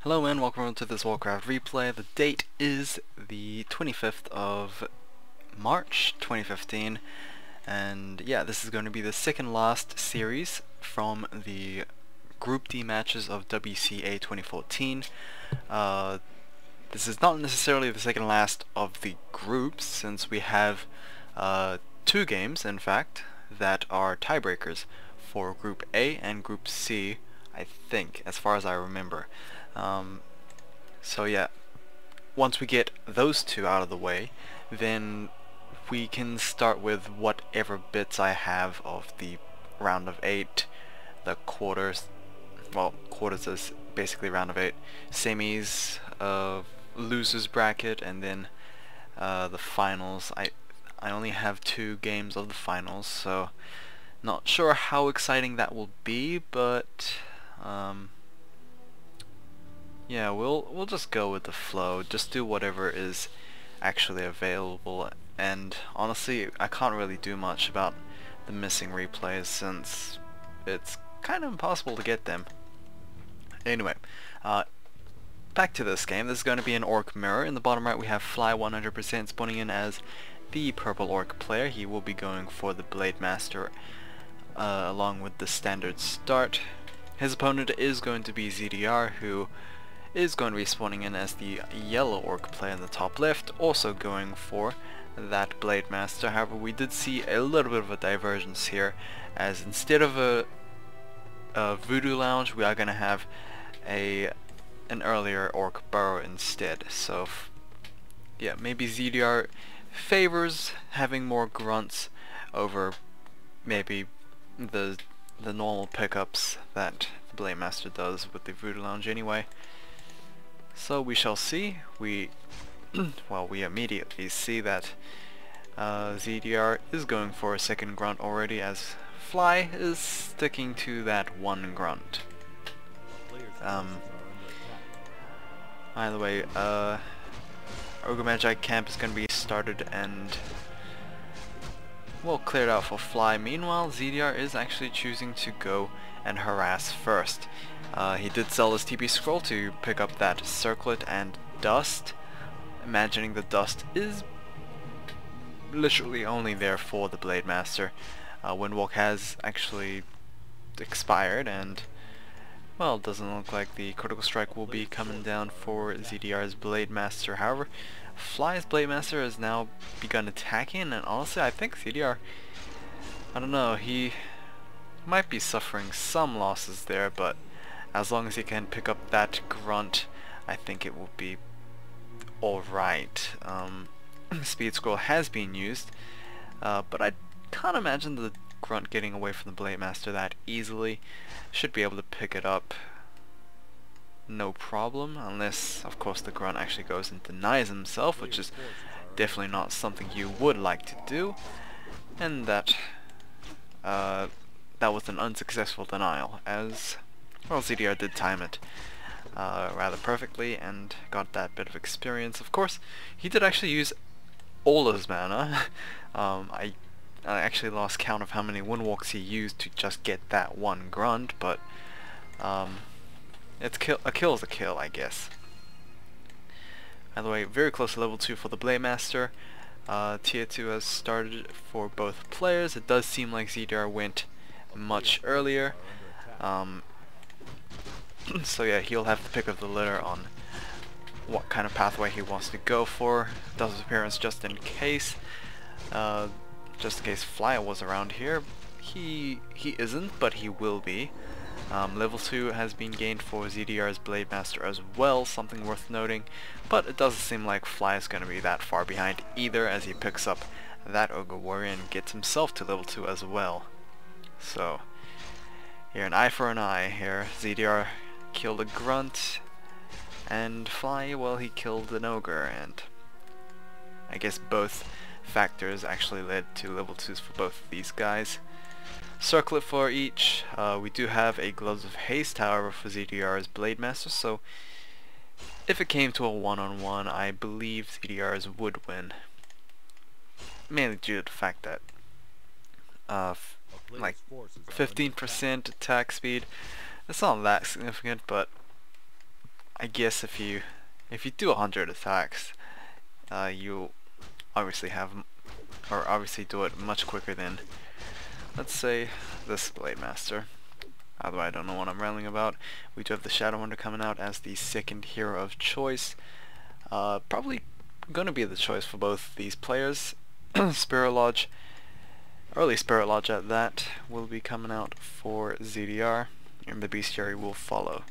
Hello and welcome to this Warcraft replay. The date is the 25th of March 2015, and yeah, this is going to be the second last series from the Group D matches of WCA 2014. This is not necessarily the second last of the groups, since we have two games, in fact, that are tiebreakers for Group A and Group C, I think, as far as I remember. So yeah, once we get those two out of the way, then we can start with whatever bits I have of the round of 8, the quarters, well, quarters is basically round of 8, semis, losers bracket, and then the finals. I only have 2 games of the finals, so not sure how exciting that will be, but yeah, we'll just go with the flow, just do whatever is actually available, and honestly I can't really do much about the missing replays since it's kind of impossible to get them. Anyway, back to this game. This is going to be an orc mirror. In the bottom right we have Fly 100% spawning in as the purple orc player. He will be going for the Blade Master along with the standard start. His opponent is going to be ZDR, who is going to be spawning in as the yellow orc player in the top left, also going for that Blade Master. However, we did see a little bit of a divergence here, as instead of a Voodoo Lounge, we are going to have an earlier orc burrow instead. So yeah, maybe ZDR favors having more grunts over maybe the normal pickups that the Blade Master does with the Voodoo Lounge anyway. So we shall see. We immediately see that ZDR is going for a second grunt already, as Fly is sticking to that one grunt. Either way, Ogre Magi camp is going to be started and well cleared out for Fly. Meanwhile, ZDR is actually choosing to go and harass first. He did sell his TP scroll to pick up that circlet and dust, imagining the dust is literally only there for the Blade Master. Windwalk has actually expired, and well, it doesn't look like the critical strike will be coming down for ZDR's Blade Master. However, Fly's Blade Master has now begun attacking, and honestly I think ZDR, I don't know, he might be suffering some losses there, but as long as he can pick up that grunt, I think it will be alright. Speed scroll has been used, but I can't imagine the grunt getting away from the Blade Master that easily. Should be able to pick it up no problem, unless of course the grunt actually goes and denies himself, which is definitely not something you would like to do, and that was an unsuccessful denial, as well ZDR did time it rather perfectly and got that bit of experience. Of course, he did actually use all his mana. I actually lost count of how many windwalks he used to just get that one grunt, but a kill is a kill, I guess. Either way, very close to level 2 for the Blade Master. Tier 2 has started for both players. It does seem like ZDR went much earlier. So yeah, he'll have to pick up the litter on what kind of pathway he wants to go for. Does his appearance just in case. Just in case Fly was around here. He isn't, but he will be. Level 2 has been gained for ZDR's Blade Master as well, something worth noting, but it doesn't seem like Fly is going to be that far behind either, as he picks up that Ogre Warrior and gets himself to level 2 as well. So here, an eye for an eye here. ZDR killed a grunt, and Fly, well, he killed an ogre, and I guess both factors actually led to level 2s for both of these guys. Circlet for each. We do have a Gloves of Haste, however, for ZDR's Blade Master, so if it came to a one-on-one, I believe ZDR's would win. Mainly due to the fact that like 15% attack speed, it's not that significant, but I guess if you do 100 attacks, you obviously obviously do it much quicker than, let's say, this Blade Master. Although I don't know what I'm rambling about. We do have the Shadow Hunter coming out as the second hero of choice. Probably gonna be the choice for both these players. Spirit Lodge, early Spirit Lodge at that, will be coming out for ZDR, and the Bestiary will follow.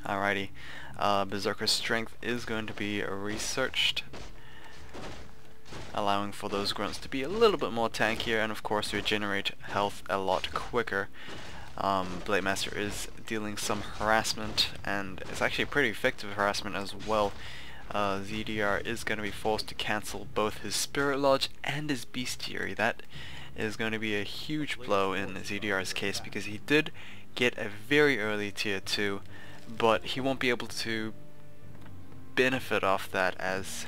Alrighty, Berserker's Strength is going to be researched, allowing for those grunts to be a little bit more tankier and of course regenerate health a lot quicker. Blade Master is dealing some harassment, and it's actually pretty effective harassment as well. ZDR is going to be forced to cancel both his Spirit Lodge and his Bestiary. That is going to be a huge blow in ZDR's case, because he did get a very early tier 2, but he won't be able to benefit off that, as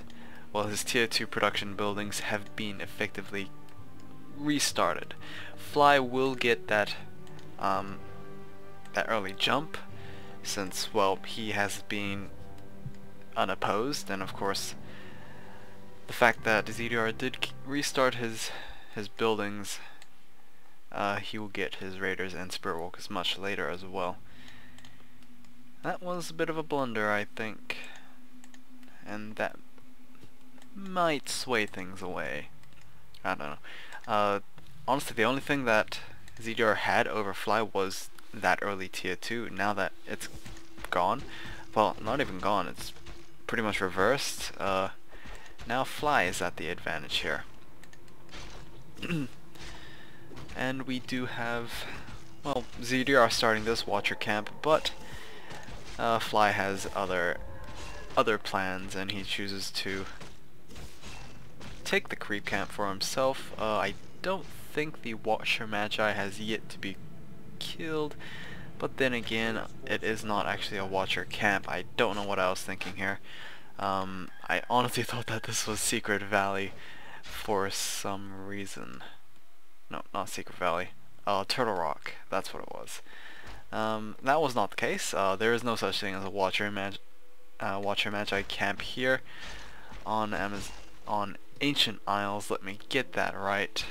well his tier 2 production buildings have been effectively restarted. Fly will get that early jump, since, well, he has been unopposed, and of course the fact that ZDR did restart his buildings, he will get his Raiders and Spirit Walkers much later as well. That was a bit of a blunder, I think, and that might sway things away. I don't know. Honestly, the only thing that ZDR had over Fly was that early tier 2. Now that it's gone, well, not even gone, it's pretty much reversed. Now Fly is at the advantage here. And we do have, well, ZDR starting this Watcher camp, but Fly has other plans, and he chooses to take the creep camp for himself. I don't think the Watcher Magi has yet to be killed, but then again, it is not actually a Watcher camp. I don't know what I was thinking here. I honestly thought that this was Secret Valley for some reason. No, not Secret Valley. Turtle Rock. That's what it was. That was not the case. There is no such thing as a Watcher Magi camp here on Ancient Isles. Let me get that right.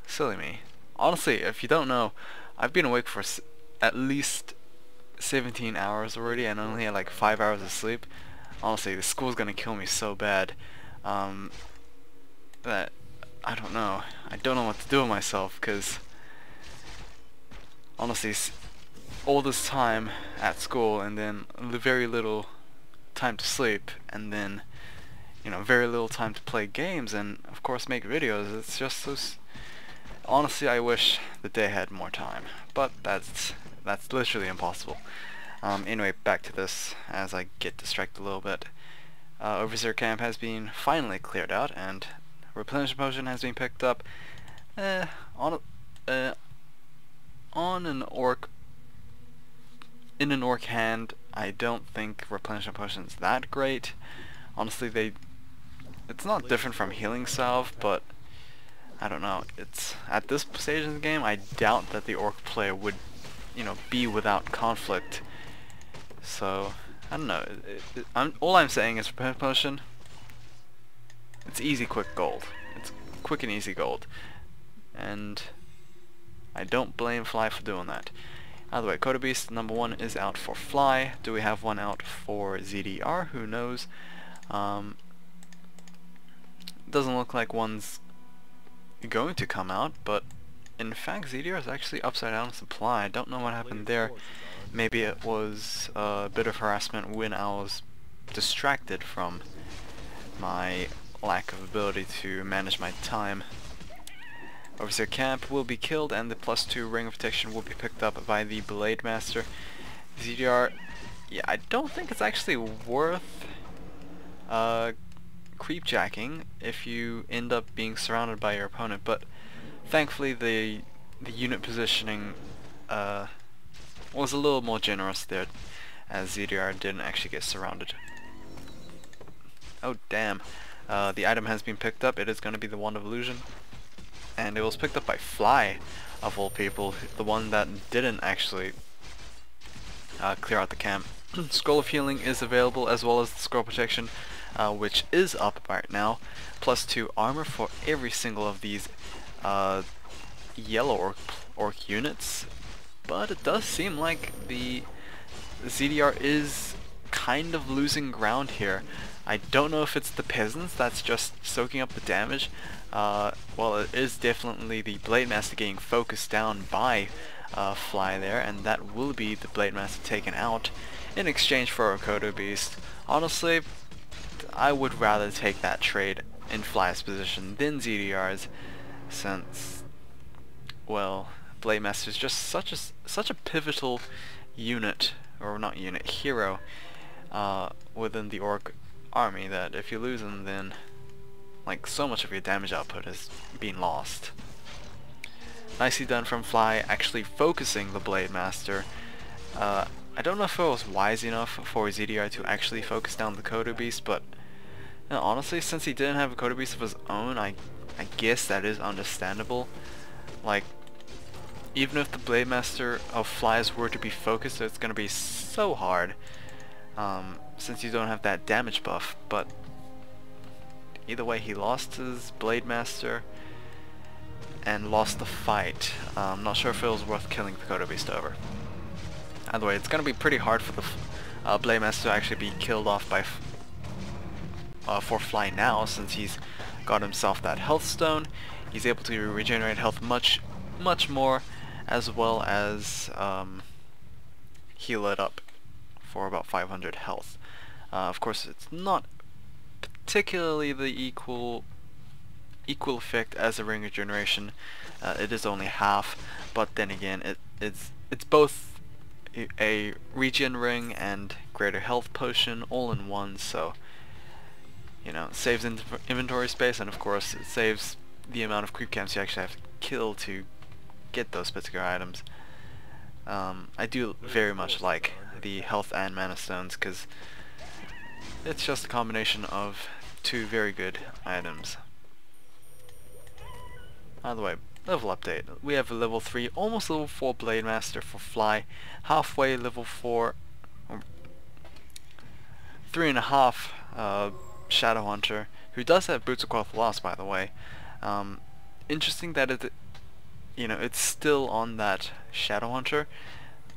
Silly me. Honestly, if you don't know, I've been awake for at least 17 hours already, and only had like 5 hours of sleep. Honestly, the school's gonna kill me so bad that I don't know. I don't know what to do with myself, because honestly, all this time at school, and then very little time to sleep, and then, you know, very little time to play games, and of course make videos. It's just so honestly, I wish the day had more time, but that's literally impossible. Anyway, back to this as I get distracted a little bit. Overseer camp has been finally cleared out, and replenishment potion has been picked up. On an orc, in an orc hand, I don't think replenishment potion's that great. Honestly, it's not different from healing salve, but I don't know. It's at this stage in the game, I doubt that the orc player would, you know, be without conflict. So I don't know. All I'm saying is replenishment potion. It's easy, quick gold. It's quick and easy gold, and I don't blame Fly for doing that. Either way, Coda Beast number 1 is out for Fly. Do we have one out for ZDR? Who knows? Doesn't look like one's going to come out, but in fact ZDR is actually upside down supply. I don't know what happened there. Maybe it was a bit of harassment when I was distracted from my lack of ability to manage my time. Overseer camp will be killed, and the +2 ring of protection will be picked up by the Blade Master. ZDR, yeah, I don't think it's actually worth creep jacking if you end up being surrounded by your opponent, but thankfully the unit positioning was a little more generous there, as ZDR didn't actually get surrounded. Oh damn. The item has been picked up. It is going to be the Wand of Illusion. and it was picked up by Fly, of all people, the one that didn't actually clear out the camp. Scroll of Healing is available, as well as the Scroll Protection, which is up right now, plus 2 armor for every single of these yellow orc units. But it does seem like the ZDR is kind of losing ground here. I don't know if it's the peasants that's just soaking up the damage. Well, it is definitely the Blade Master getting focused down by Fly there, and that will be the Blade Master taken out in exchange for a Kodo Beast. Honestly, I would rather take that trade in Fly's position than ZDR's, since, well, Blade Master is just such a pivotal unit, or not unit, hero within the Orc army, that if you lose him, then like so much of your damage output is being lost. Nicely done from Fly, actually focusing the Blade Master. I don't know if it was wise enough for ZDR to actually focus down the Kodo Beast, but you know, honestly, since he didn't have a Kodo Beast of his own, I guess that is understandable. Like, even if the Blade Master of Flies were to be focused, it's gonna be so hard, since you don't have that damage buff. But either way, he lost his Blade Master and lost the fight. I'm not sure if it was worth killing the Kodo Beast over. Either way, it's gonna be pretty hard for the Blade Master to actually be killed off by for Fly now, since he's got himself that health stone. He's able to regenerate health much more, as well as heal it up for about 500 health. Of course, it's not particularly the equal effect as a ring regeneration. It is only half, but then again, it's both a regen ring and greater health potion all in one, so you know, it saves inventory space, and of course it saves the amount of creep camps you actually have to kill to get those particular items. I do very much like the health and mana stones, because it's just a combination of 2 very good items. By the way, level update. We have a level 3, almost level 4 Blade Master for Fly, halfway level 4, 3.5 Shadow Hunter, who does have Boots of Quath Loss, by the way. Interesting that it's still on that Shadow Hunter.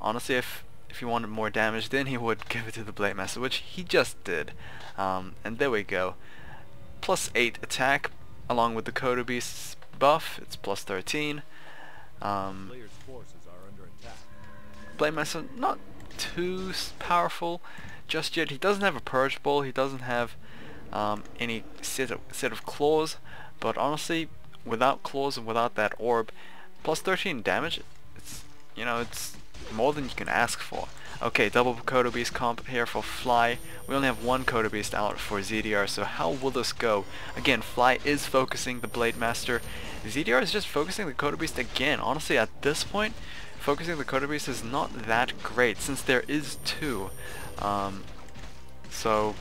Honestly, if he wanted more damage, then he would give it to the Blade Master, which he just did. And there we go. Plus 8 attack, along with the Kodo Beast's buff, it's plus 13. Blade Master, not too powerful just yet. He doesn't have a Purge Bowl, he doesn't have any set of claws, but honestly, without claws and without that orb, plus 13 damage, it's more than you can ask for. Okay, double Kodo Beast comp here for Fly. We only have 1 Kodo Beast out for ZDR, so how will this go? Again, Fly is focusing the Blade Master. ZDR is just focusing the Kodo Beast again. Honestly, at this point, focusing the Kodo Beast is not that great, since there is 2. So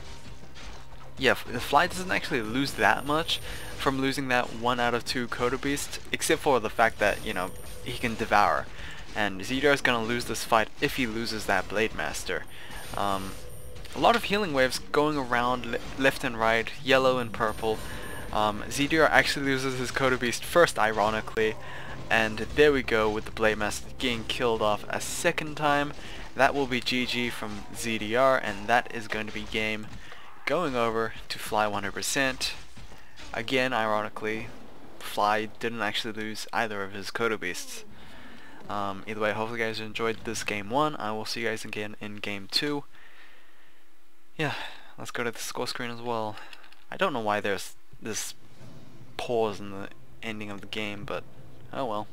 yeah, Fly doesn't actually lose that much from losing that 1 out of 2 Kodo Beast, except for the fact that, you know, he can devour. And ZDR is going to lose this fight if he loses that Blade Master. A lot of healing waves going around left and right, yellow and purple. ZDR actually loses his Kodo Beast first, ironically, and there we go with the Blade Master getting killed off a second time. That will be GG from ZDR, and that is going to be game going over to Fly 100%. Again, ironically, Fly didn't actually lose either of his Kodo Beasts. Either way, hopefully you guys enjoyed this game 1. I will see you guys again in game 2. Yeah, let's go to the score screen as well. I don't know why there's this pause in the ending of the game, but oh well.